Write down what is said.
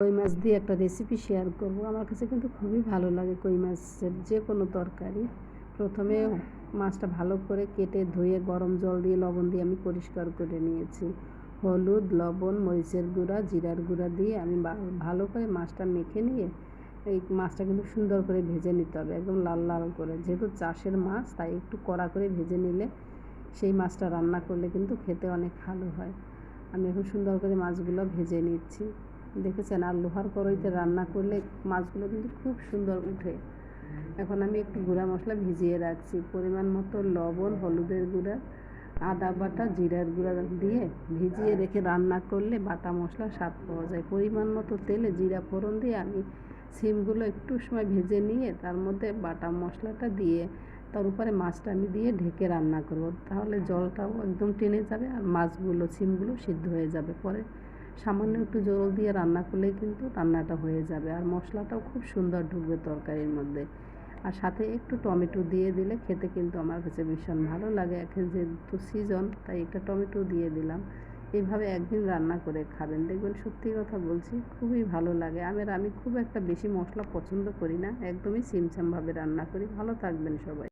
কই মাছ দিয়ে একটা রেসিপি শেয়ার করব। আমার কাছে কিন্তু খুবই ভালো লাগে কই মাছের যে কোনো তরকারি। প্রথমে মাছটা ভালো করে কেটে ধুয়ে গরম জল দিয়ে লবণ দিয়ে আমি পরিষ্কার করে নিয়েছি। হলুদ, লবণ, মরিচের গুঁড়া, জিরার গুঁড়া দিয়ে আমি ভালো করে মাছটা মেখে নিয়ে এই মাছটা কিন্তু সুন্দর করে ভেজে নিতে হবে, একদম লাল লাল করে। যেহেতু চাষের মাছ তাই একটু কড়া করে ভেজে নিলে সেই মাছটা রান্না করলে কিন্তু খেতে অনেক ভালো হয়। আমি এখন সুন্দর করে মাছগুলো ভেজে নিচ্ছি। দেখেছেন, আর লোহার কড়াইতে রান্না করলে মাছগুলো কিন্তু খুব সুন্দর উঠে। এখন আমি একটু গুঁড়া মশলা ভিজিয়ে রাখছি, পরিমাণ মতো লবণ, হলুদের গুঁড়া, আদা বাটা, জিরার গুঁড়া দিয়ে ভিজিয়ে রেখে রান্না করলে বাটা মশলার স্বাদ পাওয়া যায়। পরিমাণ মতো তেলে জিরা ফোড়ন দিয়ে আমি সিমগুলো একটু সময় ভেজে নিয়ে তার মধ্যে বাটা মশলাটা দিয়ে তার উপরে মাছটা আমি দিয়ে ঢেকে রান্না করব। তাহলে জলটাও একদম টেনে যাবে আর মাছগুলো, সিমগুলো সিদ্ধ হয়ে যাবে। পরে সামান্য একটু জল দিয়ে রান্না করলেই কিন্তু রান্নাটা হয়ে যাবে, আর মশলাটাও খুব সুন্দর ঢুকবে তরকারির মধ্যে। আর সাথে একটু টমেটো দিয়ে দিলে খেতে কিন্তু আমার কাছে ভীষণ ভালো লাগে। এখন যেহেতু সিজন তাই একটা টমেটো দিয়ে দিলাম। এইভাবে একদিন রান্না করে খাবেন, দেখবেন সত্যি কথা বলছি খুবই ভালো লাগে। আমি খুব একটা বেশি মশলা পছন্দ করি না, একদমই সিমসামভাবে রান্না করি। ভালো থাকবেন সবাই।